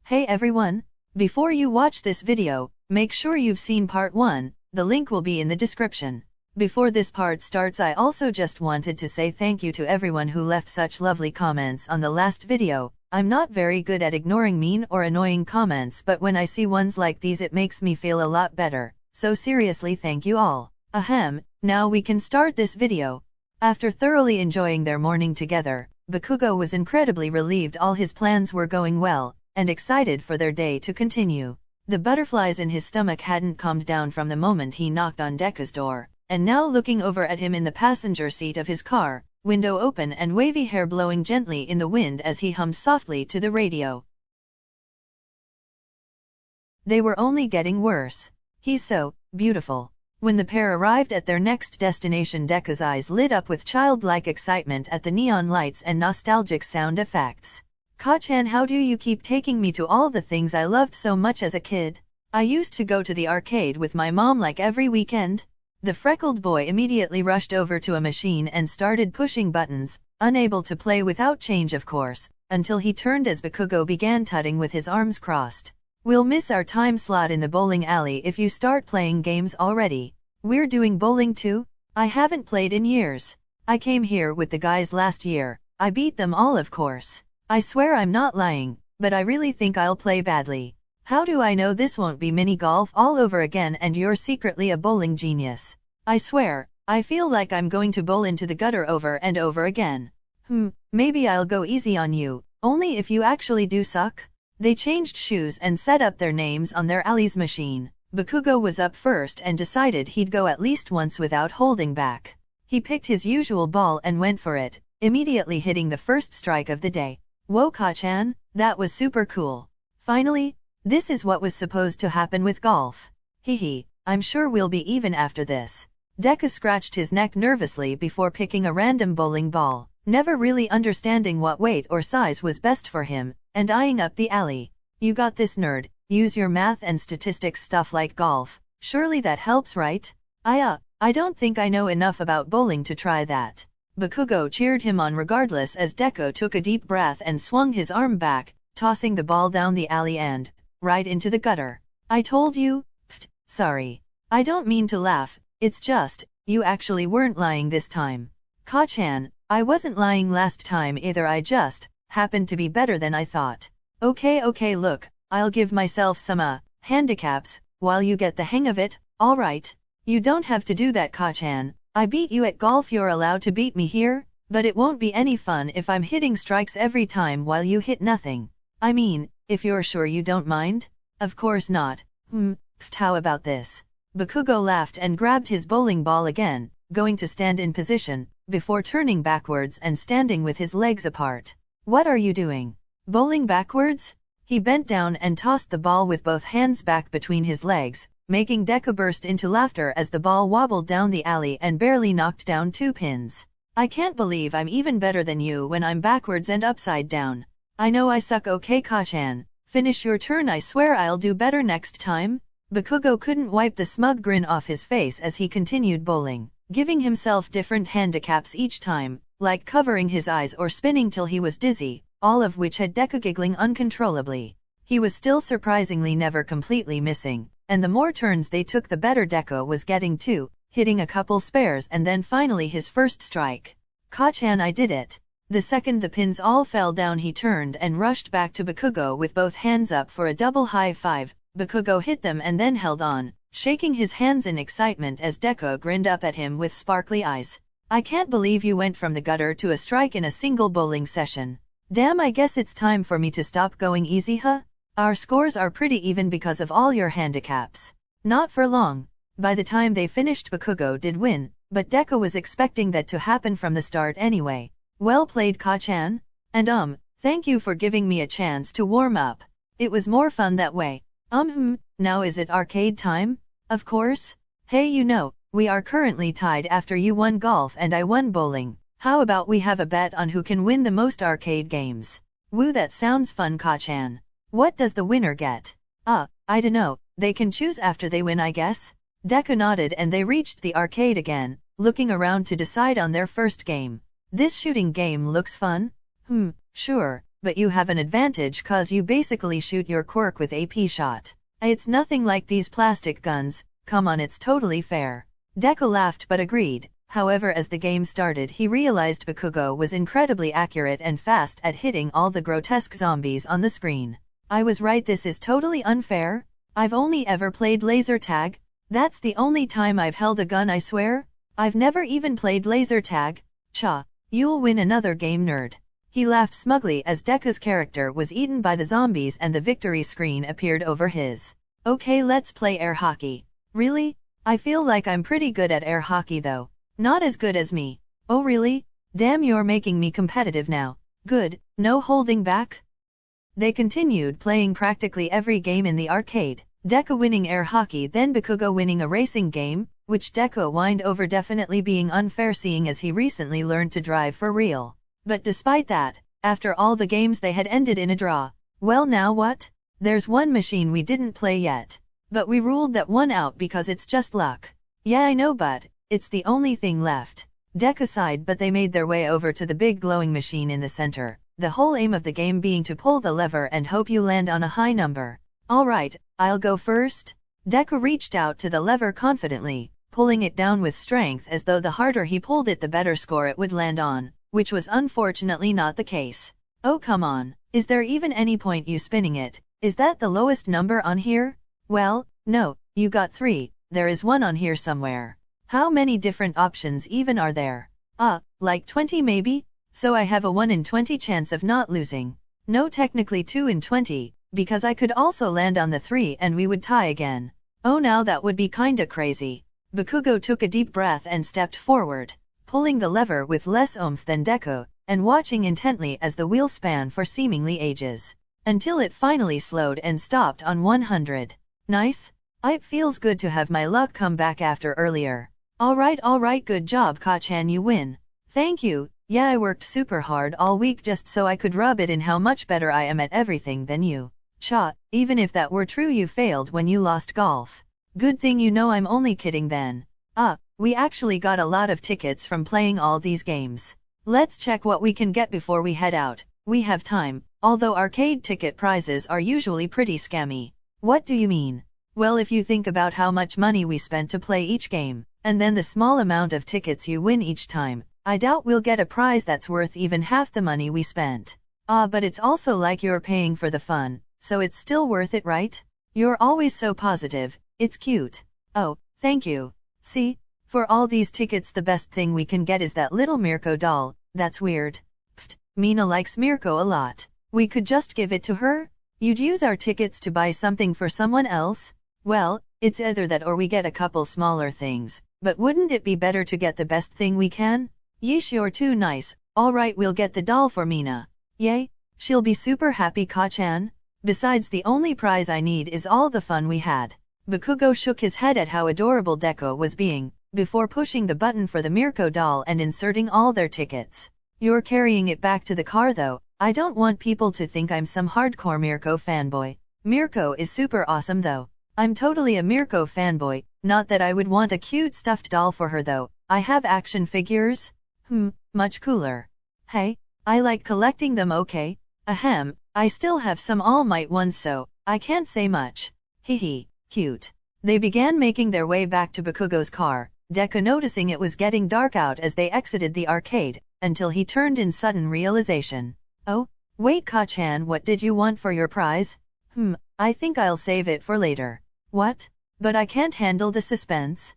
Hey everyone! Before you watch this video, make sure you've seen part 1, the link will be in the description. Before this part starts, I also just wanted to say thank you to everyone who left such lovely comments on the last video. I'm not very good at ignoring mean or annoying comments, but when I see ones like these it makes me feel a lot better, so seriously thank you all. Ahem, now we can start this video. After thoroughly enjoying their morning together, Bakugo was incredibly relieved all his plans were going well, and excited for their day to continue. The butterflies in his stomach hadn't calmed down from the moment he knocked on Deku's door, and now looking over at him in the passenger seat of his car, window open and wavy hair blowing gently in the wind as he hummed softly to the radio. They were only getting worse. He's so beautiful. When the pair arrived at their next destination, Deku's eyes lit up with childlike excitement at the neon lights and nostalgic sound effects. "Ka-chan, how do you keep taking me to all the things I loved so much as a kid? I used to go to the arcade with my mom like every weekend." The freckled boy immediately rushed over to a machine and started pushing buttons, unable to play without change of course, until he turned as Bakugo began tutting with his arms crossed. "We'll miss our time slot in the bowling alley if you start playing games already." "We're doing bowling too? I haven't played in years. I came here with the guys last year. I beat them all of course. I swear I'm not lying, but I really think I'll play badly. How do I know this won't be mini golf all over again and you're secretly a bowling genius? I swear, I feel like I'm going to bowl into the gutter over and over again." Maybe I'll go easy on you, only if you actually do suck." They changed shoes and set up their names on their alley's machine. Bakugo was up first and decided he'd go at least once without holding back. He picked his usual ball and went for it, immediately hitting the first strike of the day. "Whoa, Ka-chan, that was super cool. Finally, this is what was supposed to happen with golf. Hehe, I'm sure we'll be even after this." Deku scratched his neck nervously before picking a random bowling ball, never really understanding what weight or size was best for him, and eyeing up the alley. "You got this, nerd. Use your math and statistics stuff like golf. Surely that helps, right?" I don't think I know enough about bowling to try that." Bakugo cheered him on regardless as Deku took a deep breath and swung his arm back, tossing the ball down the alley and right into the gutter. "I told you." Sorry. I don't mean to laugh, it's just, you actually weren't lying this time." "Ka-chan, I wasn't lying last time either, I just happened to be better than I thought." Okay, look, I'll give myself some handicaps, while you get the hang of it, alright? You don't have to do that, Ka-chan. I beat you at golf, you're allowed to beat me here, but it won't be any fun if I'm hitting strikes every time while you hit nothing. I mean, if you're sure you don't mind?" "Of course not." How about this?" Bakugo laughed and grabbed his bowling ball again, going to stand in position, before turning backwards and standing with his legs apart. "What are you doing? Bowling backwards?" He bent down and tossed the ball with both hands back between his legs, making Deku burst into laughter as the ball wobbled down the alley and barely knocked down 2 pins. "I can't believe I'm even better than you when I'm backwards and upside down. I know I suck. Okay, Ka-chan, finish your turn. I swear I'll do better next time." Bakugo couldn't wipe the smug grin off his face as he continued bowling, giving himself different handicaps each time, like covering his eyes or spinning till he was dizzy, all of which had Deku giggling uncontrollably. He was still surprisingly never completely missing, and the more turns they took the better Deku was getting too, hitting a couple spares and then finally his first strike. "Ka-chan, I did it." The second the pins all fell down, he turned and rushed back to Bakugo with both hands up for a double high five. Bakugo hit them and then held on, shaking his hands in excitement as Deku grinned up at him with sparkly eyes. "I can't believe you went from the gutter to a strike in a single bowling session. Damn, I guess it's time for me to stop going easy, huh? Our scores are pretty even because of all your handicaps." Not for long. By the time they finished, Bakugo did win, but Deku was expecting that to happen from the start anyway. "Well played, Ka-chan. And thank you for giving me a chance to warm up. It was more fun that way." Now is it arcade time?" "Of course. Hey, you know, we are currently tied after you won golf and I won bowling. How about we have a bet on who can win the most arcade games?" "Woo, that sounds fun, Ka-chan. What does the winner get?" I dunno, they can choose after they win, I guess." Deku nodded and they reached the arcade again, looking around to decide on their first game. "This shooting game looks fun." Sure, but you have an advantage cause you basically shoot your quirk with AP shot. It's nothing like these plastic guns, come on, it's totally fair. Deku laughed but agreed. However, as the game started, he realized Bakugo was incredibly accurate and fast at hitting all the grotesque zombies on the screen. I was right, this is totally unfair. I've only ever played laser tag. That's the only time I've held a gun, I swear. I've never even played laser tag. Cha, you'll win another game, nerd. He laughed smugly as Deku's character was eaten by the zombies and the victory screen appeared over his. Okay, let's play air hockey. Really? I feel like I'm pretty good at air hockey though. Not as good as me. Oh really? Damn, you're making me competitive now. Good, no holding back. They continued playing practically every game in the arcade. Deku winning air hockey, then Bakugo winning a racing game, which Deku whined over definitely being unfair seeing as he recently learned to drive for real. But despite that, after all the games they had ended in a draw. Well, now what? There's one machine we didn't play yet. But we ruled that one out because it's just luck. Yeah, I know, but it's the only thing left. Deku sighed, but they made their way over to the big glowing machine in the center, the whole aim of the game being to pull the lever and hope you land on a high number. Alright, I'll go first. Deku reached out to the lever confidently, pulling it down with strength as though the harder he pulled it the better score it would land on, which was unfortunately not the case. Oh come on, is there even any point you spinning it? Is that the lowest number on here? Well, no, you got 3, there is 1 on here somewhere. How many different options even are there? Like 20 maybe? So I have a 1 in 20 chance of not losing. No, technically 2 in 20, because I could also land on the 3 and we would tie again. Oh, now that would be kinda crazy. Bakugo took a deep breath and stepped forward, pulling the lever with less oomph than Deku, and watching intently as the wheel span for seemingly ages, until it finally slowed and stopped on 100. Nice. It feels good to have my luck come back after earlier. Alright, good job, Ka-chan, you win. Thank you. Yeah, I worked super hard all week just so I could rub it in how much better I am at everything than you. Cha, even if that were true, you failed when you lost golf. Good thing you know I'm only kidding then. We actually got a lot of tickets from playing all these games. Let's check what we can get before we head out. We have time, although arcade ticket prizes are usually pretty scammy. What do you mean? Well, if you think about how much money we spent to play each game, and then the small amount of tickets you win each time, I doubt we'll get a prize that's worth even half the money we spent. But it's also like you're paying for the fun, so it's still worth it, right? You're always so positive, it's cute. Oh, thank you. See? For all these tickets the best thing we can get is that little Mirko doll. That's weird. Pfft, Mina likes Mirko a lot. We could just give it to her? You'd use our tickets to buy something for someone else? Well, it's either that or we get a couple smaller things, but wouldn't it be better to get the best thing we can? Yeesh, you're too nice. Alright, we'll get the doll for Mina. Yay, she'll be super happy, Ka-chan. Besides, the only prize I need is all the fun we had. Bakugo shook his head at how adorable Deku was being, before pushing the button for the Mirko doll and inserting all their tickets. You're carrying it back to the car though. I don't want people to think I'm some hardcore Mirko fanboy. Mirko is super awesome though. I'm totally a Mirko fanboy, not that I would want a cute stuffed doll for her though. I have action figures. Much cooler. Hey, I like collecting them, okay? Ahem, I still have some All Might ones so I can't say much. Hehe, cute. They began making their way back to Bakugo's car, Deku noticing it was getting dark out as they exited the arcade, until he turned in sudden realization. Oh, wait, Ka-chan, what did you want for your prize? I think I'll save it for later. What? But I can't handle the suspense.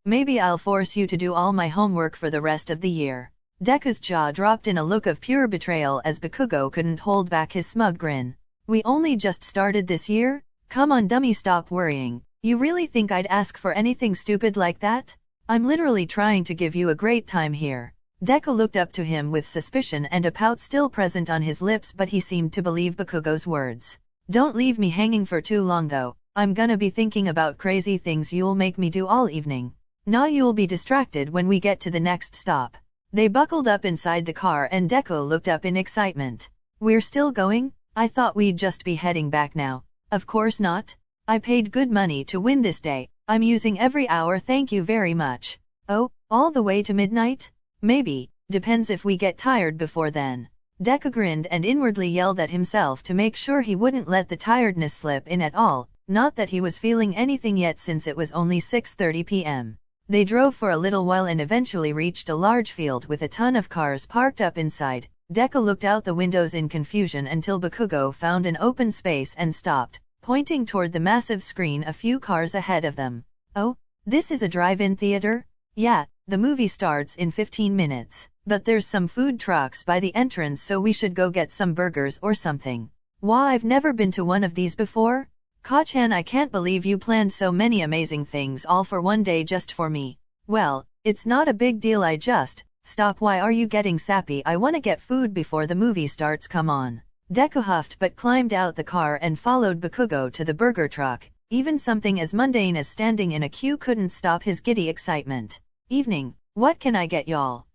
Maybe I'll force you to do all my homework for the rest of the year. Deku's jaw dropped in a look of pure betrayal as Bakugo couldn't hold back his smug grin. We only just started this year? Come on, dummy, stop worrying. You really think I'd ask for anything stupid like that? I'm literally trying to give you a great time here. Deku looked up to him with suspicion and a pout still present on his lips, but he seemed to believe Bakugo's words. Don't leave me hanging for too long though. I'm gonna be thinking about crazy things you'll make me do all evening. Nah, you'll be distracted when we get to the next stop. They buckled up inside the car and Deku looked up in excitement. We're still going? I thought we'd just be heading back now. Of course not. I paid good money to win this day. I'm using every hour, thank you very much. Oh, all the way to midnight? Maybe, depends if we get tired before then. Deku grinned and inwardly yelled at himself to make sure he wouldn't let the tiredness slip in at all, not that he was feeling anything yet since it was only 6:30 p.m. They drove for a little while and eventually reached a large field with a ton of cars parked up inside. Deku looked out the windows in confusion until Bakugo found an open space and stopped, pointing toward the massive screen a few cars ahead of them. Oh, this is a drive-in theater? Yeah, the movie starts in 15 minutes. But there's some food trucks by the entrance, so we should go get some burgers or something. Wow, I've never been to one of these before. Ka-chan, I can't believe you planned so many amazing things all for one day just for me. Well, it's not a big deal, I just... Stop, why are you getting sappy? I wanna get food before the movie starts, come on. Deku huffed but climbed out the car and followed Bakugo to the burger truck. Even something as mundane as standing in a queue couldn't stop his giddy excitement. Evening, what can I get y'all?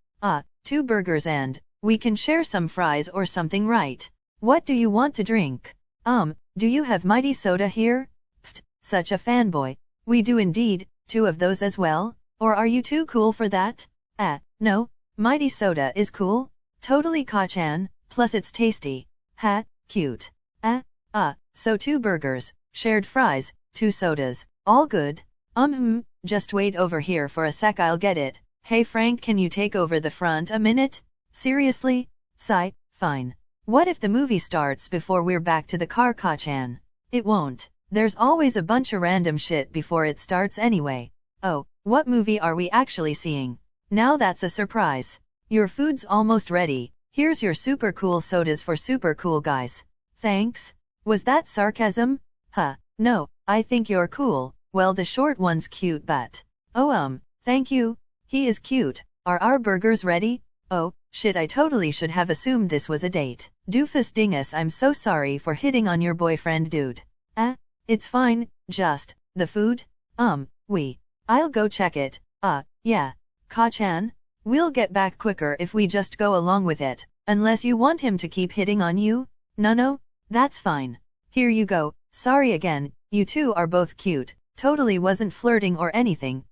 2 burgers and, we can share some fries or something, right? What do you want to drink? Do you have Mighty Soda here? Pfft, such a fanboy. We do indeed, 2 of those as well? Or are you too cool for that? No, Mighty Soda is cool. Totally, Ka-chan, plus it's tasty. Ha, cute. So 2 burgers, shared fries, 2 sodas, all good. Just wait over here for a sec, I'll get it. Hey Frank, can you take over the front a minute? Seriously? Sigh, fine. What if the movie starts before we're back to the car, Ka-chan? It won't. There's always a bunch of random shit before it starts anyway. Oh, what movie are we actually seeing? Now that's a surprise. Your food's almost ready. Here's your super cool sodas for super cool guys. Thanks. Was that sarcasm? No, I think you're cool. Well, the short one's cute, but... Oh, thank you. He is cute. Are our burgers ready? Oh, shit, I totally should have assumed this was a date. Doofus dingus, I'm so sorry for hitting on your boyfriend, dude. It's fine, just... The food? I'll go check it. Yeah. Ka-chan? We'll get back quicker if we just go along with it. Unless you want him to keep hitting on you? No, that's fine. Here you go. Sorry again, you two are both cute. Totally wasn't flirting or anything.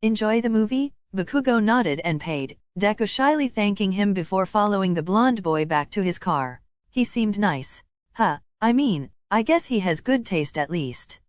Enjoy the movie? Bakugo nodded and paid, Deku shyly thanking him before following the blonde boy back to his car. He seemed nice. I mean, I guess he has good taste at least.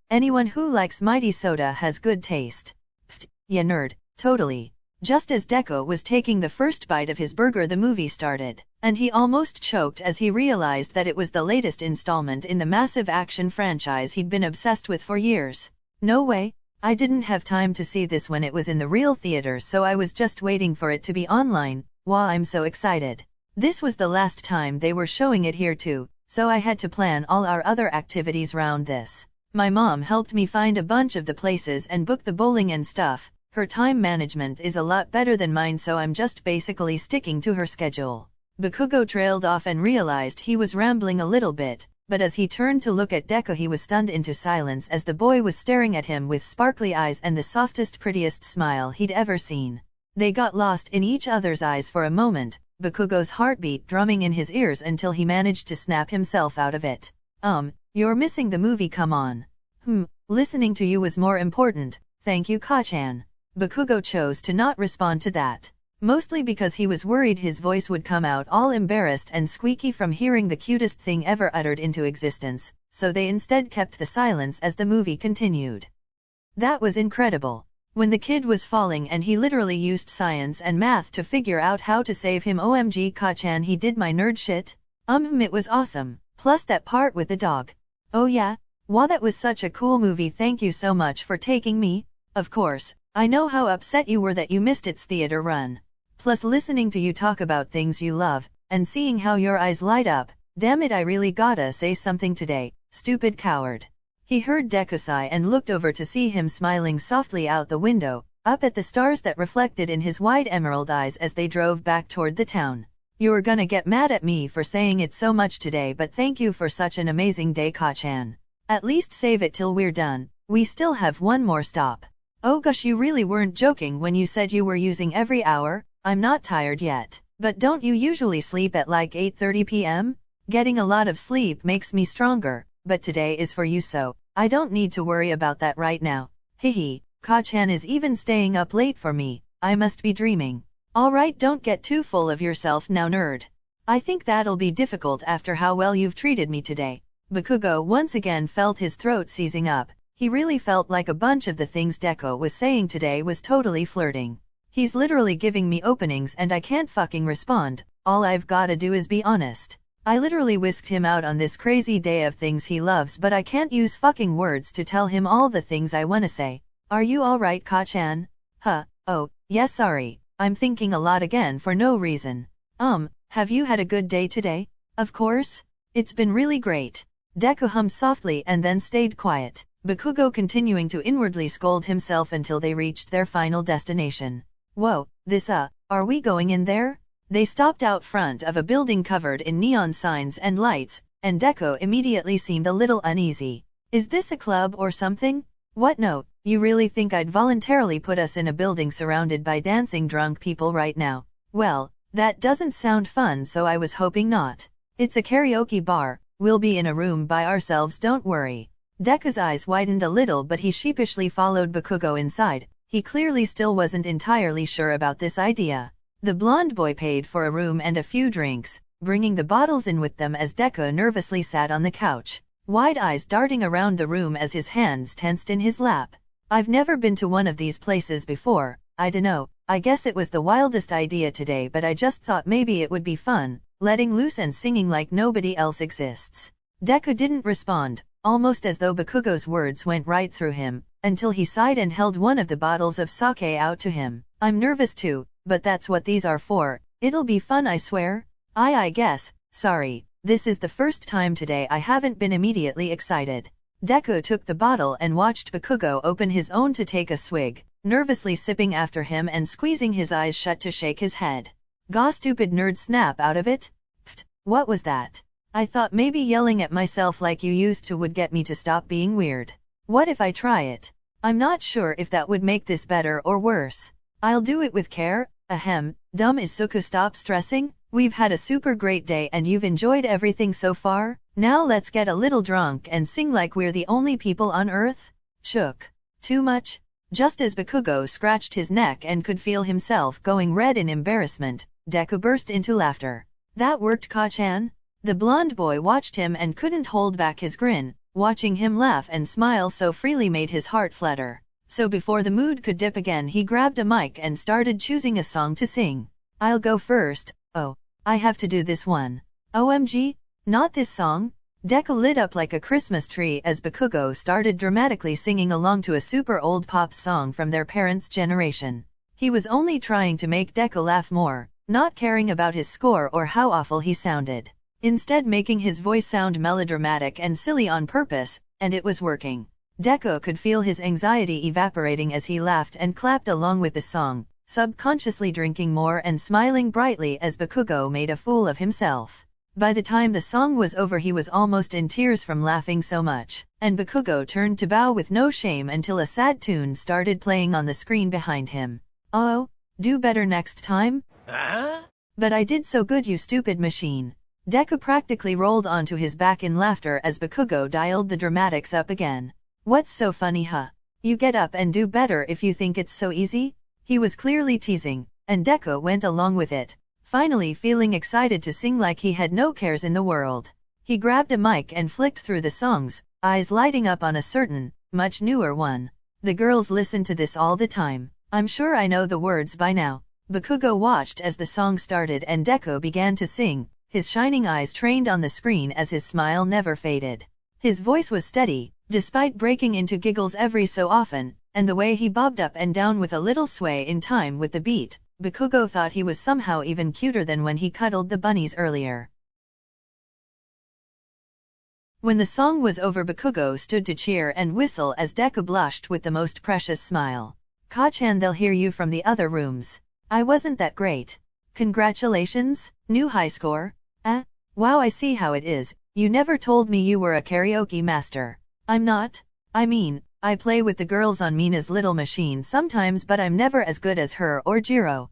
Anyone who likes Mighty Soda has good taste. Pfft, ya nerd, totally. Just as Deku was taking the first bite of his burger, the movie started, and he almost choked as he realized that it was the latest installment in the massive action franchise he'd been obsessed with for years. No way. I didn't have time to see this when it was in the real theater, so I was just waiting for it to be online. Wow, I'm so excited. This was the last time they were showing it here too, so I had to plan all our other activities round this. My mom helped me find a bunch of the places and book the bowling and stuff. Her time management is a lot better than mine, so I'm just basically sticking to her schedule. Bakugo trailed off and realized he was rambling a little bit, but as he turned to look at Deku, he was stunned into silence as the boy was staring at him with sparkly eyes and the softest, prettiest smile he'd ever seen. They got lost in each other's eyes for a moment, Bakugo's heartbeat drumming in his ears until he managed to snap himself out of it. You're missing the movie, come on. Listening to you was more important, thank you, Ka-chan. Bakugo chose to not respond to that. Mostly because he was worried his voice would come out all embarrassed and squeaky from hearing the cutest thing ever uttered into existence, so they instead kept the silence as the movie continued. That was incredible. When the kid was falling and he literally used science and math to figure out how to save him, OMG Ka-chan, he did my nerd shit? It was awesome. Plus that part with the dog. Oh yeah? Wow, that was such a cool movie, thank you so much for taking me. Of course, I know how upset you were that you missed its theater run. Plus listening to you talk about things you love, and seeing how your eyes light up, damn it, I really gotta say something today, stupid coward. He heard Deku sigh and looked over to see him smiling softly out the window, up at the stars that reflected in his wide emerald eyes as they drove back toward the town. You're gonna get mad at me for saying it so much today, but thank you for such an amazing day, Ka-chan. At least save it till we're done, we still have one more stop. Oh gosh, you really weren't joking when you said you were using every hour? I'm not tired yet. But don't you usually sleep at like 8:30 p.m? Getting a lot of sleep makes me stronger, but today is for you, so I don't need to worry about that right now. Hehe, Ka-chan is even staying up late for me. I must be dreaming. Alright, don't get too full of yourself now, nerd. I think that'll be difficult after how well you've treated me today. Bakugo once again felt his throat seizing up. He really felt like a bunch of the things Deku was saying today was totally flirting. He's literally giving me openings and I can't fucking respond. All I've gotta do is be honest. I literally whisked him out on this crazy day of things he loves, but I can't use fucking words to tell him all the things I wanna say. Are you alright, Ka-chan? Huh, oh, yeah, sorry. I'm thinking a lot again for no reason. Have you had a good day today? Of course. It's been really great. Deku hummed softly and then stayed quiet, Bakugo continuing to inwardly scold himself until they reached their final destination. Whoa, are we going in there? They stopped out front of a building covered in neon signs and lights, and Deku immediately seemed a little uneasy. Is this a club or something? What, no, you really think I'd voluntarily put us in a building surrounded by dancing drunk people right now? Well, that doesn't sound fun, so I was hoping not. It's a karaoke bar, we'll be in a room by ourselves, don't worry. Deku's eyes widened a little, but he sheepishly followed Bakugo inside. He clearly still wasn't entirely sure about this idea. The blonde boy paid for a room and a few drinks, bringing the bottles in with them as Deku nervously sat on the couch, wide eyes darting around the room as his hands tensed in his lap. I've never been to one of these places before, I dunno, I guess it was the wildest idea today, but I just thought maybe it would be fun, letting loose and singing like nobody else exists. Deku didn't respond, almost as though Bakugo's words went right through him, until he sighed and held one of the bottles of sake out to him. I'm nervous too, but that's what these are for. It'll be fun, I swear. I guess. Sorry, this is the first time today I haven't been immediately excited. Deku took the bottle and watched Bakugo open his own to take a swig, nervously sipping after him and squeezing his eyes shut to shake his head. Gah, stupid nerd, snap out of it? Pfft, what was that? I thought maybe yelling at myself like you used to would get me to stop being weird. What if I try it? I'm not sure if that would make this better or worse. I'll do it with care. Ahem, dumb Izuku, stop stressing. We've had a super great day and you've enjoyed everything so far. Now let's get a little drunk and sing like we're the only people on Earth. Shook. Too much? Just as Bakugo scratched his neck and could feel himself going red in embarrassment, Deku burst into laughter. That worked, Ka-chan? The blonde boy watched him and couldn't hold back his grin. Watching him laugh and smile so freely made his heart flutter. So before the mood could dip again, he grabbed a mic and started choosing a song to sing. I'll go first. Oh, I have to do this one. OMG, not this song? Deku lit up like a Christmas tree as Bakugo started dramatically singing along to a super old pop song from their parents' generation. He was only trying to make Deku laugh more, not caring about his score or how awful he sounded. Instead making his voice sound melodramatic and silly on purpose, and it was working. Deku could feel his anxiety evaporating as he laughed and clapped along with the song, subconsciously drinking more and smiling brightly as Bakugo made a fool of himself. By the time the song was over, he was almost in tears from laughing so much, and Bakugo turned to bow with no shame until a sad tune started playing on the screen behind him. Oh, do better next time? But I did so good, you stupid machine. Deku practically rolled onto his back in laughter as Bakugo dialed the dramatics up again. What's so funny, huh? You get up and do better if you think it's so easy? He was clearly teasing, and Deku went along with it, finally feeling excited to sing like he had no cares in the world. He grabbed a mic and flicked through the songs, eyes lighting up on a certain, much newer one. The girls listen to this all the time. I'm sure I know the words by now. Bakugo watched as the song started and Deku began to sing, his shining eyes trained on the screen as his smile never faded. His voice was steady, despite breaking into giggles every so often, and the way he bobbed up and down with a little sway in time with the beat, Bakugo thought he was somehow even cuter than when he cuddled the bunnies earlier. When the song was over, Bakugo stood to cheer and whistle as Deku blushed with the most precious smile. Ka-chan, they'll hear you from the other rooms. I wasn't that great. Congratulations, new high score. Wow, I see how it is. You never told me you were a karaoke master. I'm not. I mean, I play with the girls on Mina's little machine sometimes, but I'm never as good as her or Jiro.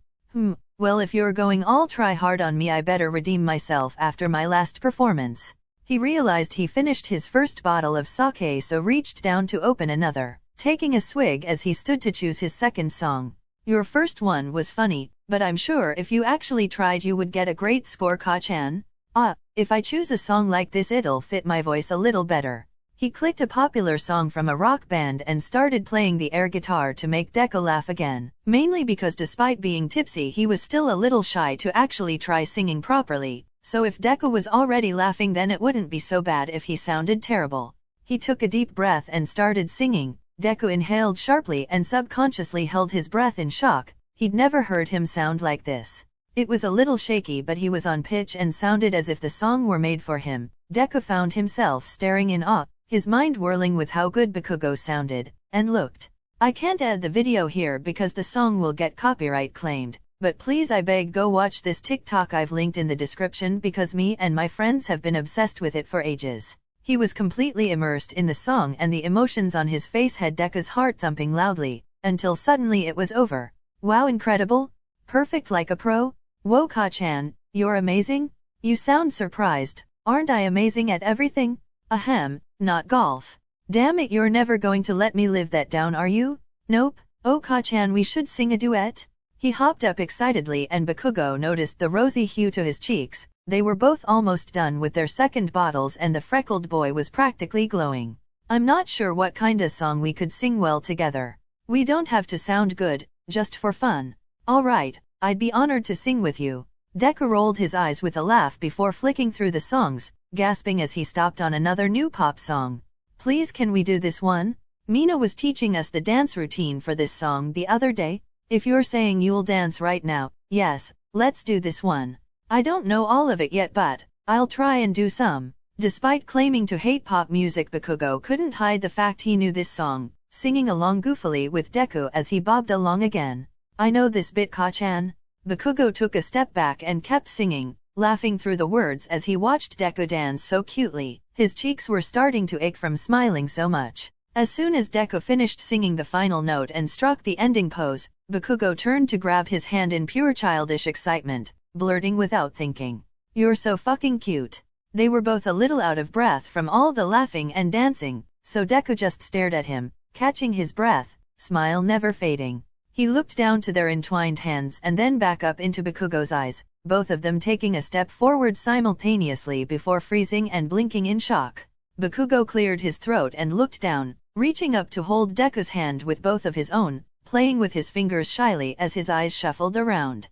Well, if you're going all try hard on me, I better redeem myself after my last performance. He realized he finished his first bottle of sake, so reached down to open another, taking a swig as he stood to choose his second song. Your first one was funny, but I'm sure if you actually tried you would get a great score, Ka-chan. Ah, if I choose a song like this it'll fit my voice a little better. He clicked a popular song from a rock band and started playing the air guitar to make Deku laugh again, mainly because despite being tipsy he was still a little shy to actually try singing properly, so if Deku was already laughing then it wouldn't be so bad if he sounded terrible. He took a deep breath and started singing. Deku inhaled sharply and subconsciously held his breath in shock. He'd never heard him sound like this. It was a little shaky but he was on pitch and sounded as if the song were made for him. Deku found himself staring in awe, his mind whirling with how good Bakugo sounded, and looked. I can't add the video here because the song will get copyright claimed, but please I beg go watch this TikTok I've linked in the description because me and my friends have been obsessed with it for ages. He was completely immersed in the song and the emotions on his face had Deku's heart thumping loudly, until suddenly it was over. Wow, incredible? Perfect like a pro? Whoa, Ka-chan, you're amazing? You sound surprised. Aren't I amazing at everything? Ahem, not golf. Damn it, you're never going to let me live that down, are you? Nope. Oh Ka-chan, we should sing a duet? He hopped up excitedly and Bakugo noticed the rosy hue to his cheeks. They were both almost done with their second bottles and the freckled boy was practically glowing. I'm not sure what kinda song we could sing well together. We don't have to sound good, just for fun. Alright, I'd be honored to sing with you. Deku rolled his eyes with a laugh before flicking through the songs, gasping as he stopped on another new pop song. Please can we do this one? Mina was teaching us the dance routine for this song the other day. If you're saying you'll dance right now, yes, let's do this one. I don't know all of it yet but I'll try and do some. Despite claiming to hate pop music, Bakugo couldn't hide the fact he knew this song, singing along goofily with Deku as he bobbed along again. I know this bit, Ka-chan. Bakugo took a step back and kept singing, laughing through the words as he watched Deku dance so cutely. His cheeks were starting to ache from smiling so much. As soon as Deku finished singing the final note and struck the ending pose, Bakugo turned to grab his hand in pure childish excitement, blurting without thinking, "You're so fucking cute." They were both a little out of breath from all the laughing and dancing, so Deku just stared at him, catching his breath, smile never fading. He looked down to their entwined hands and then back up into Bakugo's eyes, both of them taking a step forward simultaneously before freezing and blinking in shock. Bakugo cleared his throat and looked down, reaching up to hold Deku's hand with both of his own, playing with his fingers shyly as his eyes shuffled around.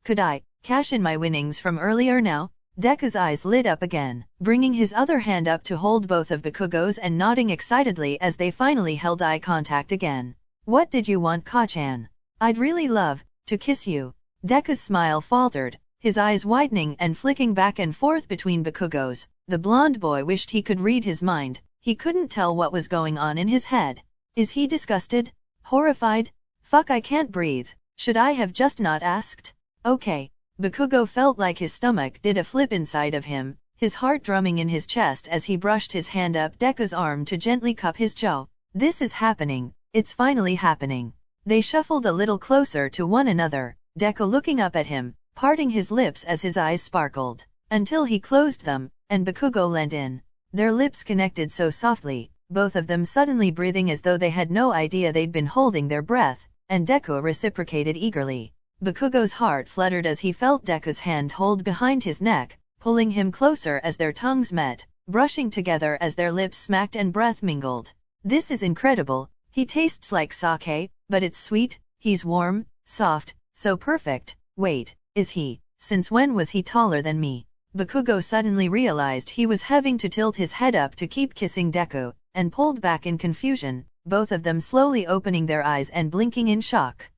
Could I cash in my winnings from earlier now? Deku's eyes lit up again, bringing his other hand up to hold both of Bakugo's and nodding excitedly as they finally held eye contact again. What did you want, Ka-chan? I'd really love to kiss you. Deku's smile faltered, his eyes widening and flicking back and forth between Bakugo's. The blonde boy wished he could read his mind. He couldn't tell what was going on in his head. Is he disgusted? Horrified? Fuck, I can't breathe. Should I have just not asked? Okay. Bakugo felt like his stomach did a flip inside of him, his heart drumming in his chest as he brushed his hand up Deku's arm to gently cup his jaw. This is happening. It's finally happening. They shuffled a little closer to one another, Deku looking up at him, parting his lips as his eyes sparkled, until he closed them, and Bakugo leant in. Their lips connected so softly, both of them suddenly breathing as though they had no idea they'd been holding their breath, and Deku reciprocated eagerly. Bakugo's heart fluttered as he felt Deku's hand hold behind his neck, pulling him closer as their tongues met, brushing together as their lips smacked and breath mingled. This is incredible. He tastes like sake, but it's sweet. He's warm, soft, so perfect. Wait, is he? Since when was he taller than me? Bakugo suddenly realized he was having to tilt his head up to keep kissing Deku, and pulled back in confusion, both of them slowly opening their eyes and blinking in shock.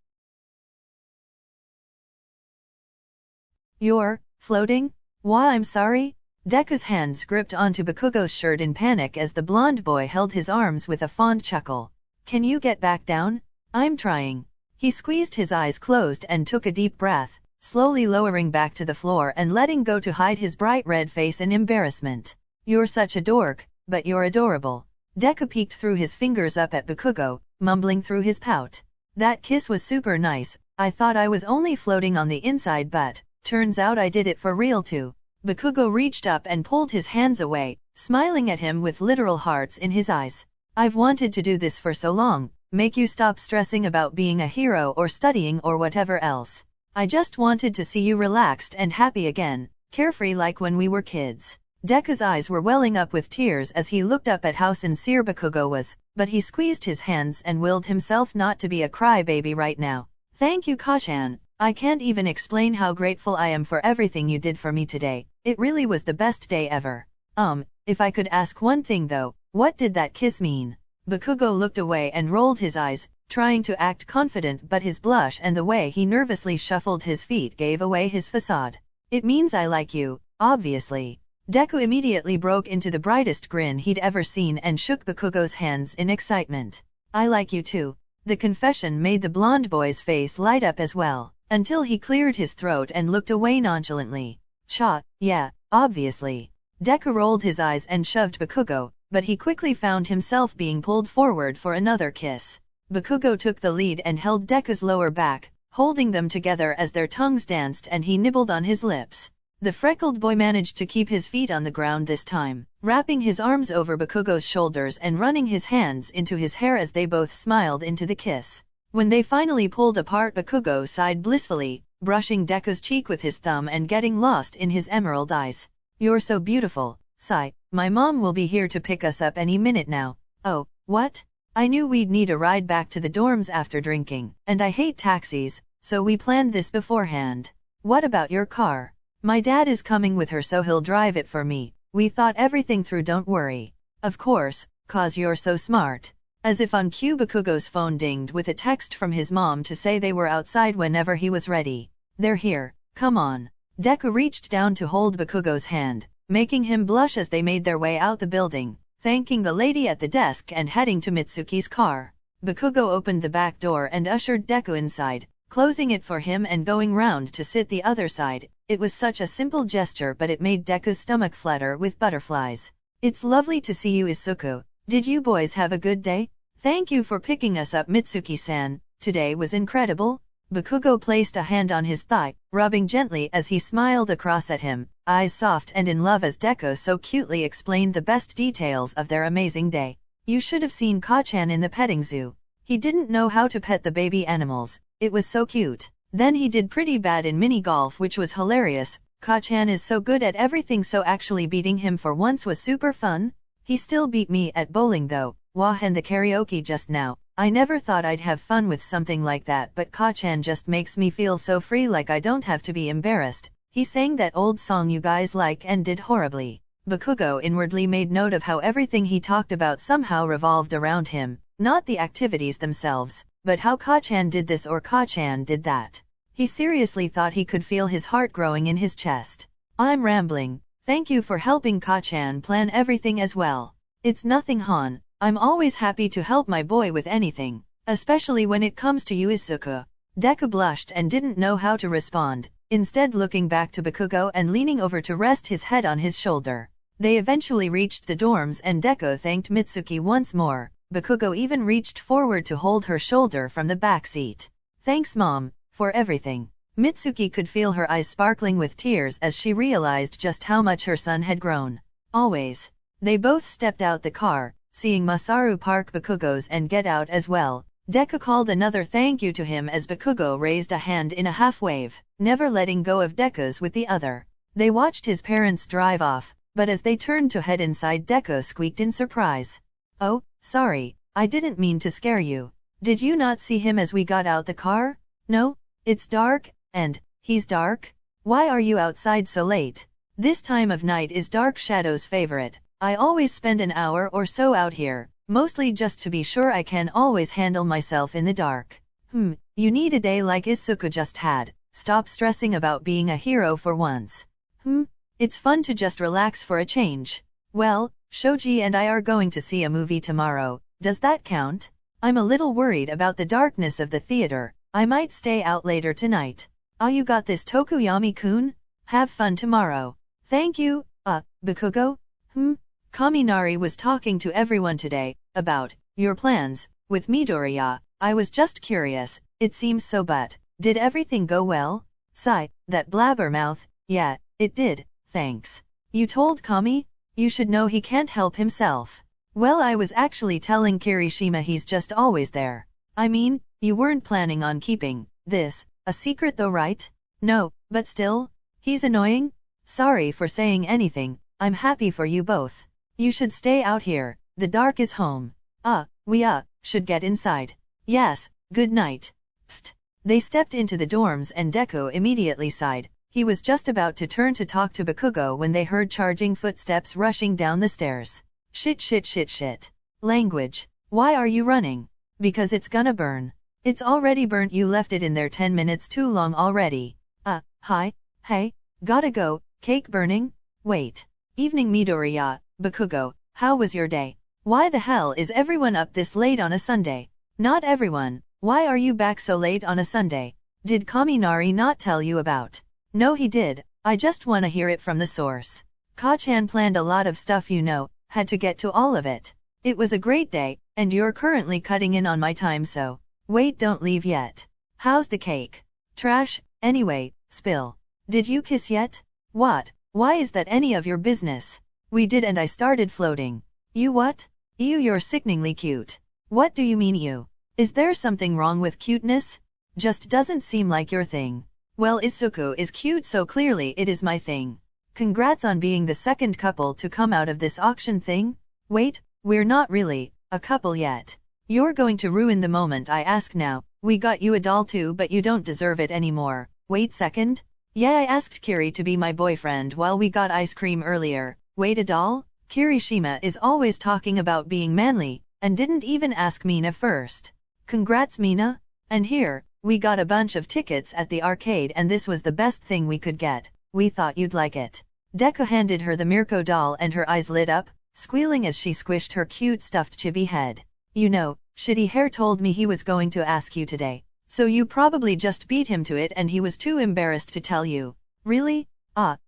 You're floating? Why, I'm sorry? Deku's hands gripped onto Bakugo's shirt in panic as the blonde boy held his arms with a fond chuckle. Can you get back down? I'm trying. He squeezed his eyes closed and took a deep breath, slowly lowering back to the floor and letting go to hide his bright red face in embarrassment. You're such a dork, but you're adorable. Deku peeked through his fingers up at Bakugo, mumbling through his pout. That kiss was super nice. I thought I was only floating on the inside but turns out I did it for real too. Bakugo reached up and pulled his hands away, smiling at him with literal hearts in his eyes. I've wanted to do this for so long, make you stop stressing about being a hero or studying or whatever else. I just wanted to see you relaxed and happy again, carefree like when we were kids. Deku's eyes were welling up with tears as he looked up at how sincere Bakugo was, but he squeezed his hands and willed himself not to be a crybaby right now. Thank you, Ka-chan. I can't even explain how grateful I am for everything you did for me today. It really was the best day ever. If I could ask one thing though, what did that kiss mean? Bakugo looked away and rolled his eyes, trying to act confident, but his blush and the way he nervously shuffled his feet gave away his facade. It means I like you, obviously. Deku immediately broke into the brightest grin he'd ever seen and shook Bakugo's hands in excitement. I like you too. The confession made the blonde boy's face light up as well, until he cleared his throat and looked away nonchalantly. Yeah, obviously. Deku rolled his eyes and shoved Bakugo, but he quickly found himself being pulled forward for another kiss. Bakugo took the lead and held Deku's lower back, holding them together as their tongues danced and he nibbled on his lips. The freckled boy managed to keep his feet on the ground this time, wrapping his arms over Bakugo's shoulders and running his hands into his hair as they both smiled into the kiss. When they finally pulled apart, Bakugo sighed blissfully, brushing Deku's cheek with his thumb and getting lost in his emerald eyes. You're so beautiful, Sai. My mom will be here to pick us up any minute now. Oh, what? I knew we'd need a ride back to the dorms after drinking, and I hate taxis, so we planned this beforehand. What about your car? My dad is coming with her so he'll drive it for me. We thought everything through, don't worry. Of course, 'cause you're so smart. As if on cue, Bakugo's phone dinged with a text from his mom to say they were outside whenever he was ready. They're here, come on. Deku reached down to hold Bakugo's hand, making him blush as they made their way out the building, thanking the lady at the desk and heading to Mitsuki's car. Bakugo opened the back door and ushered Deku inside, closing it for him and going round to sit the other side. It was such a simple gesture, but it made Deku's stomach flutter with butterflies. It's lovely to see you, Isuku. Did you boys have a good day? Thank you for picking us up, Mitsuki-san. Today was incredible. Bakugo placed a hand on his thigh, rubbing gently as he smiled across at him, eyes soft and in love as Deku so cutely explained the best details of their amazing day. You should have seen Ka-chan in the petting zoo. He didn't know how to pet the baby animals. It was so cute. Then he did pretty bad in mini golf, which was hilarious. Ka-chan is so good at everything, so actually beating him for once was super fun. He still beat me at bowling though. Wah, and the karaoke just now. I never thought I'd have fun with something like that, but Ka-chan just makes me feel so free, like I don't have to be embarrassed. He sang that old song you guys like and did horribly. Bakugo inwardly made note of how everything he talked about somehow revolved around him, not the activities themselves, but how Ka-chan did this or Ka-chan did that. He seriously thought he could feel his heart growing in his chest. I'm rambling. Thank you for helping Ka-chan plan everything as well. It's nothing, Han. I'm always happy to help my boy with anything, especially when it comes to you, Isuku. Deku blushed and didn't know how to respond, instead looking back to Bakugo and leaning over to rest his head on his shoulder. They eventually reached the dorms and Deku thanked Mitsuki once more. Bakugo even reached forward to hold her shoulder from the back seat. Thanks, Mom, for everything. Mitsuki could feel her eyes sparkling with tears as she realized just how much her son had grown. Always. They both stepped out the car, seeing Masaru park Bakugo's and get out as well. Deku called another thank you to him as Bakugo raised a hand in a half wave, never letting go of Deku's with the other. They watched his parents drive off, but as they turned to head inside, Deku squeaked in surprise. Oh, sorry, I didn't mean to scare you. Did you not see him as we got out the car? No? It's dark, and he's dark? Why are you outside so late? This time of night is Dark Shadow's favorite. I always spend an hour or so out here, mostly just to be sure I can always handle myself in the dark. You need a day like Isuku just had. Stop stressing about being a hero for once. It's fun to just relax for a change. Well, Shoji and I are going to see a movie tomorrow. Does that count? I'm a little worried about the darkness of the theater. I might stay out later tonight. You got this, Tokuyami-kun? Have fun tomorrow. Thank you, Bakugo? Kaminari was talking to everyone today about your plans with Midoriya. I was just curious. It seems so, but did everything go well? Sigh, that blabbermouth. Yeah, it did, thanks. You told Kami? You should know he can't help himself. Well, I was actually telling Kirishima he's just always there. I mean, you weren't planning on keeping this A secret though, right? No, but still, he's annoying? Sorry for saying anything, I'm happy for you both. You should stay out here, the dark is home. We should get inside. Yes, good night. Pfft. They stepped into the dorms and Deku immediately sighed. He was just about to turn to talk to Bakugo when they heard charging footsteps rushing down the stairs. Shit. Language. Why are you running? Because it's gonna burn. It's already burnt, you left it in there 10 minutes too long already. Hi, hey, gotta go, cake burning? Wait. Evening Midoriya, Bakugo, how was your day? Why the hell is everyone up this late on a Sunday? Not everyone, why are you back so late on a Sunday? Did Kaminari not tell you about? No, he did, I just wanna hear it from the source. Ka-chan planned a lot of stuff, you know, had to get to all of it. It was a great day, and you're currently cutting in on my time, so. Wait, don't leave yet. How's the cake? Trash, anyway, spill. Did you kiss yet? What? Why is that any of your business? We did, and I started floating. You what? Ew, you're sickeningly cute. What do you mean ew? Is there something wrong with cuteness? Just doesn't seem like your thing. Well, Izuku is cute, so clearly it is my thing. Congrats on being the second couple to come out of this auction thing. Wait, we're not really a couple yet. You're going to ruin the moment I ask now. We got you a doll too, but you don't deserve it anymore. Wait second. Yeah, I asked Kiri to be my boyfriend while we got ice cream earlier. Wait, a doll? Kirishima is always talking about being manly, and didn't even ask Mina first. Congrats, Mina. And here, we got a bunch of tickets at the arcade, and this was the best thing we could get. We thought you'd like it. Deku handed her the Mirko doll and her eyes lit up, squealing as she squished her cute stuffed chibi head. You know, Shitty Hair told me he was going to ask you today. So you probably just beat him to it and he was too embarrassed to tell you. Really?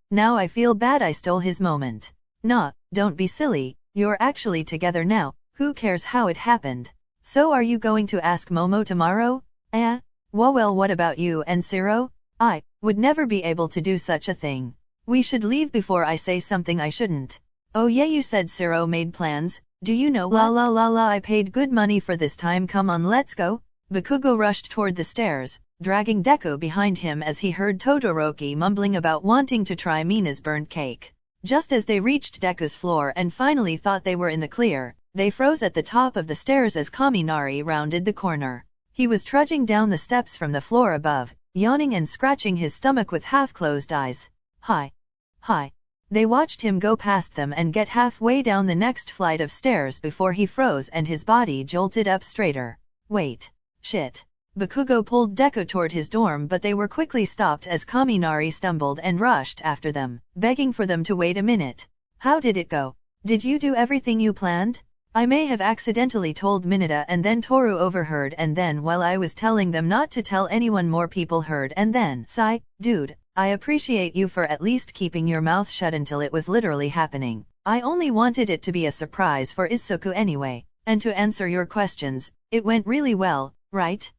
Now I feel bad I stole his moment. Nah, don't be silly, you're actually together now, who cares how it happened? So are you going to ask Momo tomorrow? Well, what about you and Zero? I would never be able to do such a thing. We should leave before I say something I shouldn't. Oh yeah, you said Zero made plans. Do you know what? La, I paid good money for this time, come on, let's go. Bakugo rushed toward the stairs, dragging Deku behind him as he heard Todoroki mumbling about wanting to try Mina's burnt cake. Just as they reached Deku's floor and finally thought they were in the clear, they froze at the top of the stairs as Kaminari rounded the corner. He was trudging down the steps from the floor above, yawning and scratching his stomach with half-closed eyes. Hi. They watched him go past them and get halfway down the next flight of stairs before he froze and his body jolted up straighter. Wait. Shit. Bakugo pulled Deku toward his dorm, but they were quickly stopped as Kaminari stumbled and rushed after them, begging for them to wait a minute. How did it go? Did you do everything you planned? I may have accidentally told Mineta and then Toru overheard, and then while I was telling them not to tell anyone more people heard, and then sigh, dude. I appreciate you for at least keeping your mouth shut until it was literally happening. I only wanted it to be a surprise for Izuku anyway. And to answer your questions, it went really well, right?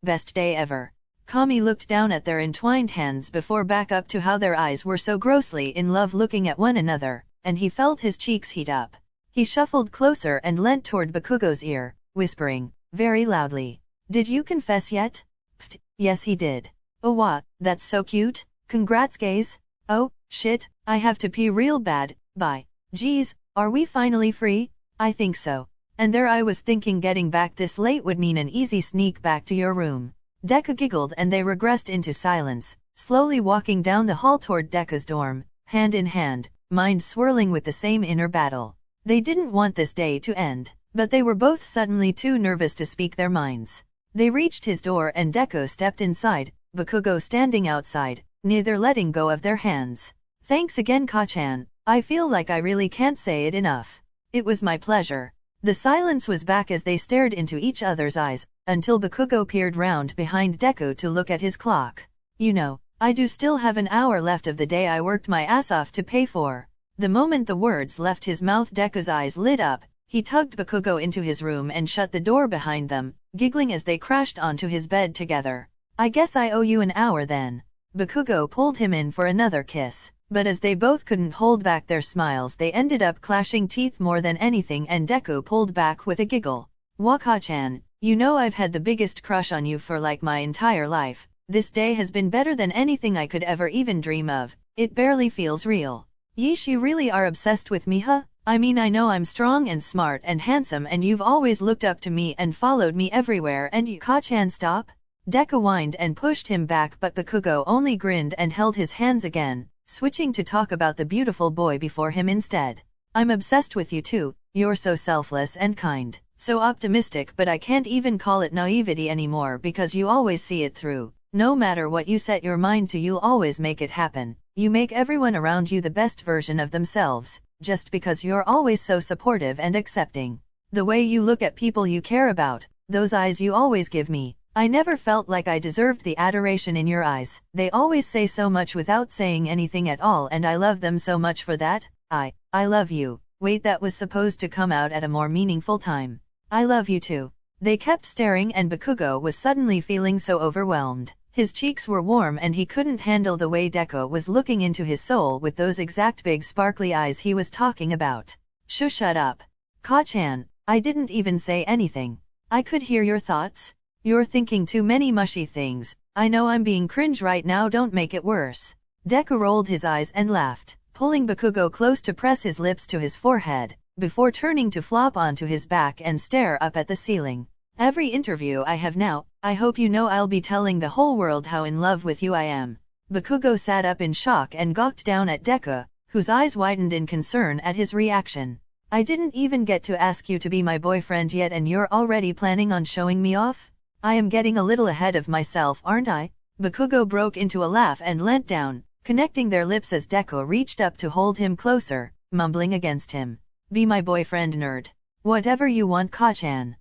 Best day ever. Kami looked down at their entwined hands before back up to how their eyes were so grossly in love looking at one another, and he felt his cheeks heat up. He shuffled closer and leant toward Bakugo's ear, whispering, very loudly, "Did you confess yet?" Pfft, yes he did. Oh wow, that's so cute. Congrats gays. Oh, shit, I have to pee real bad, bye. Geez, are we finally free? I think so. And there I was thinking getting back this late would mean an easy sneak back to your room. Deku giggled and they regressed into silence, slowly walking down the hall toward Deku's dorm, hand in hand, mind swirling with the same inner battle. They didn't want this day to end, but they were both suddenly too nervous to speak their minds. They reached his door and Deku stepped inside, Bakugo standing outside, neither letting go of their hands. Thanks again, Ka-chan. I feel like I really can't say it enough. It was my pleasure. The silence was back as they stared into each other's eyes, until Bakugo peered round behind Deku to look at his clock. You know, I do still have an hour left of the day I worked my ass off to pay for. The moment the words left his mouth, Deku's eyes lit up. He tugged Bakugo into his room and shut the door behind them, giggling as they crashed onto his bed together. I guess I owe you an hour then. Bakugo pulled him in for another kiss, but as they both couldn't hold back their smiles they ended up clashing teeth more than anything, and Deku pulled back with a giggle. Waka-chan, you know I've had the biggest crush on you for like my entire life. This day has been better than anything I could ever even dream of. It barely feels real. Yeesh, you really are obsessed with me, huh? I mean, I know I'm strong and smart and handsome and you've always looked up to me and followed me everywhere and you— Ka-chan, stop! Deku whined and pushed him back, but Bakugo only grinned and held his hands again, switching to talk about the beautiful boy before him instead. I'm obsessed with you too. You're so selfless and kind, so optimistic, but I can't even call it naivety anymore because you always see it through. No matter what you set your mind to, you'll always make it happen. You make everyone around you the best version of themselves, just because you're always so supportive and accepting. The way you look at people you care about, those eyes you always give me. I never felt like I deserved the adoration in your eyes. They always say so much without saying anything at all, and I love them so much for that. I love you. Wait, that was supposed to come out at a more meaningful time. I love you too. They kept staring and Bakugo was suddenly feeling so overwhelmed. His cheeks were warm and he couldn't handle the way Deku was looking into his soul with those exact big sparkly eyes he was talking about. Shut up. Ka-chan, I didn't even say anything. I could hear your thoughts. You're thinking too many mushy things. I know I'm being cringe right now, don't make it worse. Deku rolled his eyes and laughed, pulling Bakugo close to press his lips to his forehead, before turning to flop onto his back and stare up at the ceiling. Every interview I have now, I hope you know I'll be telling the whole world how in love with you I am. Bakugo sat up in shock and gawked down at Deku, whose eyes widened in concern at his reaction. I didn't even get to ask you to be my boyfriend yet and you're already planning on showing me off? I am getting a little ahead of myself, aren't I? Bakugo broke into a laugh and leant down, connecting their lips as Deku reached up to hold him closer, mumbling against him. Be my boyfriend, nerd. Whatever you want, Ka-chan.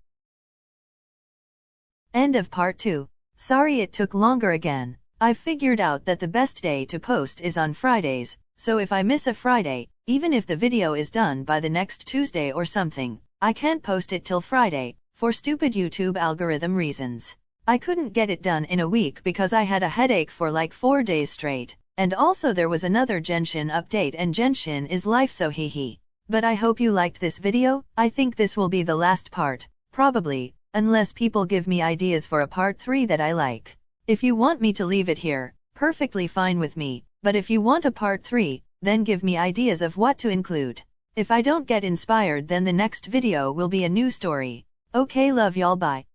End of part 2. Sorry it took longer again. I've figured out that the best day to post is on Fridays, so if I miss a Friday, even if the video is done by the next Tuesday or something, I can't post it till Friday, for stupid YouTube algorithm reasons. I couldn't get it done in a week because I had a headache for like 4 days straight, and also there was another Genshin update and Genshin is life, so hee. But I hope you liked this video. I think this will be the last part, probably, unless people give me ideas for a part 3 that I like. If you want me to leave it here, perfectly fine with me, but if you want a part 3, then give me ideas of what to include. If I don't get inspired, then the next video will be a new story. Okay, love y'all, bye.